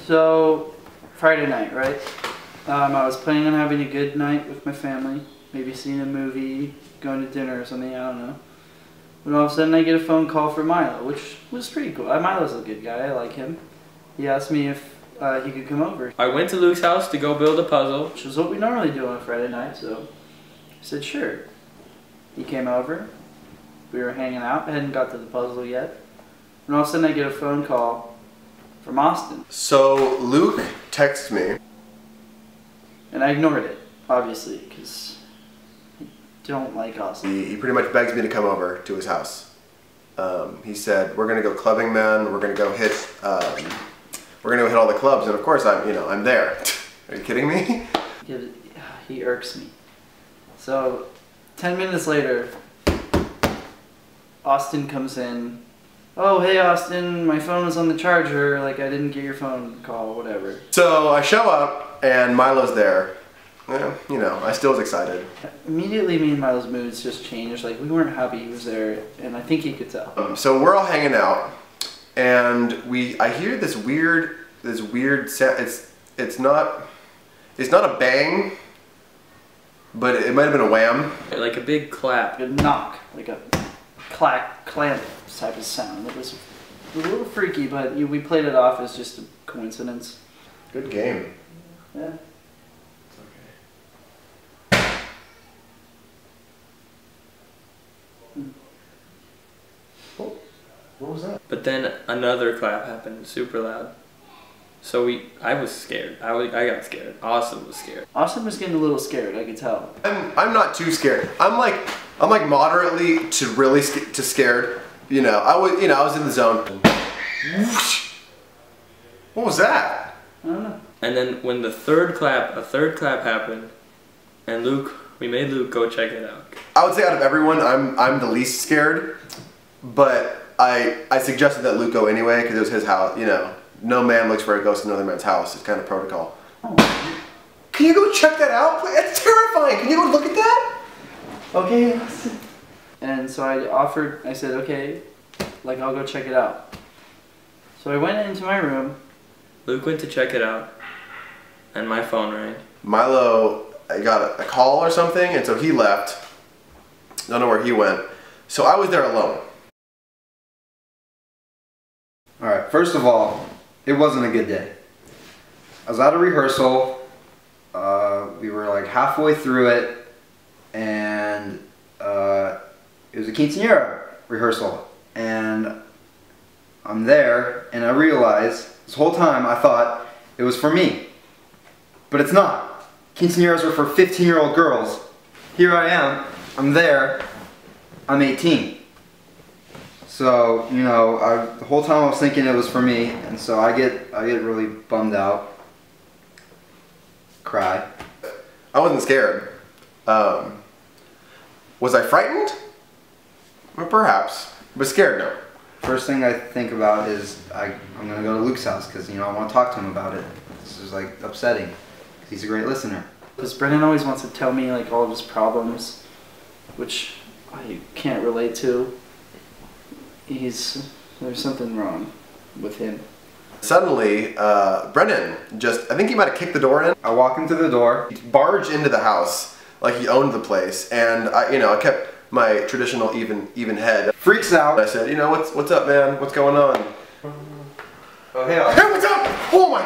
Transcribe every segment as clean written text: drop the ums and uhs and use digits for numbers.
So, Friday night, right? I was planning on having a good night with my family. Maybe seeing a movie, going to dinner or something, I don't know. When all of a sudden I get a phone call from Milo, which was pretty cool. Milo's a good guy, I like him. He asked me if he could come over. I went to Luke's house to go build a puzzle. Which is what we normally do on a Friday night, so I said sure. He came over, we were hanging out, I hadn't got to the puzzle yet. And all of a sudden I get a phone call from Austin. So Luke texts me. And I ignored it, obviously, because I don't like Austin. He pretty much begs me to come over to his house. He said, we're gonna go clubbing, man. We're gonna go hit all the clubs, and of course I'm there. Are you kidding me? He irks me. So 10 minutes later, Austin comes in. Oh, hey Austin, my phone was on the charger, like I didn't get your phone call, whatever. So I show up and Milo's there. Yeah, you know, I still was excited. Immediately me and Milo's moods just changed, like we weren't happy he was there, and I think he could tell. So we're all hanging out, and I hear this weird sound. It's not a bang, but it might have been a wham. Like a big clap. A knock, like a clamp type of sound. It was a little freaky, but we played it off as just a coincidence. Good game. Yeah. What was that? But then another clap happened, super loud. So I was scared. I got scared. Austin was scared. Austin was getting a little scared, I could tell. I'm not too scared. I'm like moderately to really scared. You know, I was in the zone. What was that? I don't know. And then when a third clap happened, and we made Luke go check it out. I would say out of everyone, I'm the least scared, but I suggested that Luke go anyway because it was his house. You know, no man looks for a ghost in another man's house. It's kind of protocol. Oh. Can you go check that out? It's terrifying. Can you go look at that? Okay. And so I said, okay, like I'll go check it out. So I went into my room. Luke went to check it out, and my phone rang. Milo, I got a call or something, and so he left. Don't know where he went. So I was there alone. Alright, first of all, it wasn't a good day. I was at a rehearsal. We were like halfway through it, and it was a quinceañera rehearsal, and I'm there, and I realized this whole time I thought it was for me, but it's not. Quinceañeras are for 15-year-old girls. Here I am, I'm there, I'm 18. So, you know, the whole time I was thinking it was for me, and so I get really bummed out, cry. I wasn't scared. Was I frightened? Well, perhaps, but scared, no. First thing I think about is I'm gonna go to Luke's house because, you know, I want to talk to him about it. This is like upsetting because he's a great listener. Because Brindon always wants to tell me like all of his problems, which I can't relate to. There's something wrong with him. Suddenly, Brindon I think he might have kicked the door in. I walk into the door. He barged into the house like he owned the place, and I kept my traditional even head. Freaks out. I said, you know, what's up, man? What's going on? Oh, hey, hey, what's up? Oh my,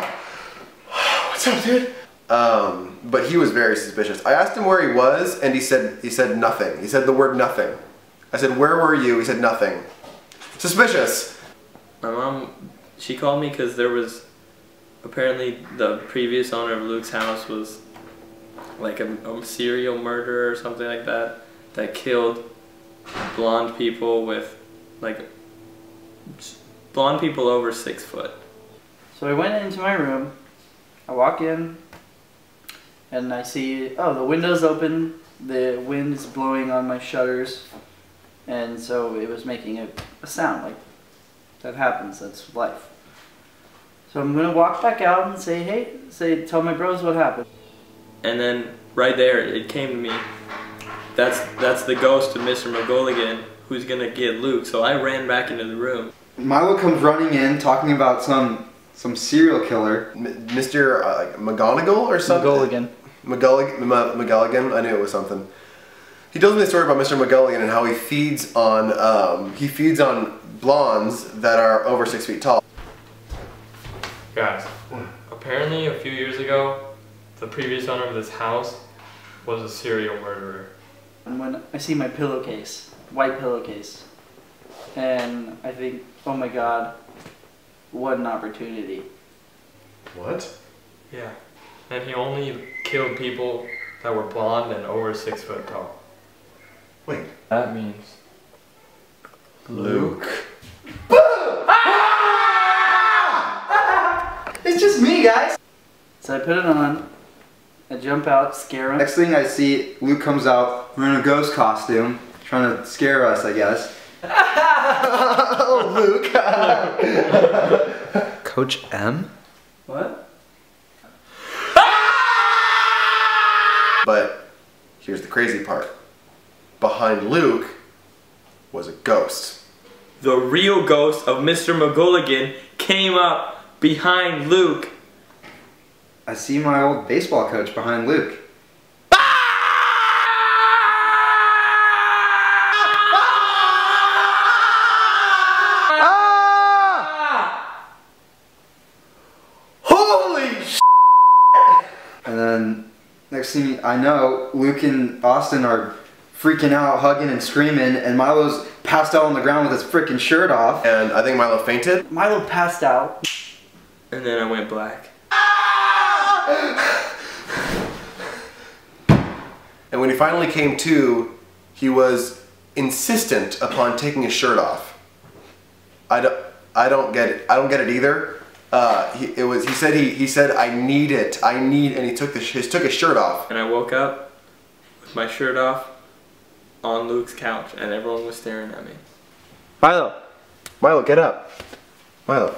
what's up, dude? But he was very suspicious. I asked him where he was, and he said nothing. He said the word nothing. I said, where were you? He said nothing. Suspicious. My mom, she called me because there was, apparently the previous owner of Luke's house was like a serial murderer or something like that killed blonde people with, like, blonde people over 6 foot. So I went into my room, I walk in, and I see, oh, the window's open, the wind is blowing on my shutters, and so it was making a sound, like, that happens, that's life. So I'm gonna walk back out and say, hey, tell my bros what happened. And then, right there, it came to me, that's the ghost of Mr. McGulligan who's gonna get Luke, so I ran back into the room. Milo comes running in talking about some some serial killer. Mr. McGonagall or something? McGulligan. I knew it was something. He tells me the story about Mr. McGulligan and how he feeds on blondes that are over 6 feet tall. Guys, apparently a few years ago, the previous owner of this house was a serial murderer. And when I see my pillowcase, white pillowcase, and I think, oh my god, what an opportunity. What? Yeah. And he only killed people that were blonde and over 6 foot tall. Wait. That means Luke. It's just me, guys! So I put it on, I jump out, scare him. Next thing I see, Luke comes out wearing a ghost costume, trying to scare us, I guess. Oh, Luke. Coach M? What? But here's the crazy part. Behind Luke was a ghost. the real ghost of Mr. McGulligan came up behind Luke. I see my old baseball coach behind Luke. Holy sh**! And then next thing I know, Luke and Austin are freaking out, hugging and screaming, and Milo's passed out on the ground with his freaking shirt off. And I think Milo fainted. Milo passed out. And then I went black. And when he finally came to, he was insistent upon taking his shirt off. I don't get it. I don't get it either. He said I need it. And he took his shirt off. And I woke up with my shirt off on Luke's couch, and everyone was staring at me. Milo, get up. Milo,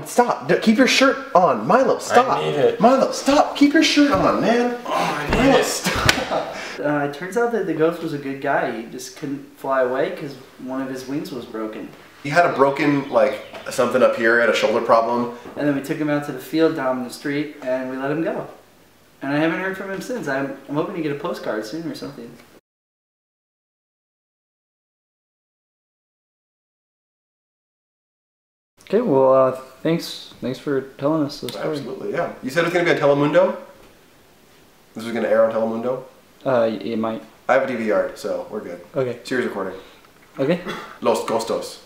stop. Keep your shirt on. Milo, stop. I need it. Milo, stop. Keep your shirt on, man. Oh, I need Milo, it. stop. It turns out that the ghost was a good guy. He just couldn't fly away because one of his wings was broken. He had a broken, something up here, had a shoulder problem. And then we took him out to the field down the street and we let him go. And I haven't heard from him since. I'm hoping to get a postcard soon or something. Okay, well, thanks for telling us the story. Absolutely, yeah. You said it was going to be on Telemundo? This was going to air on Telemundo? It might. I have a DVR, so we're good. Okay. Series recording. Okay. Los Costos.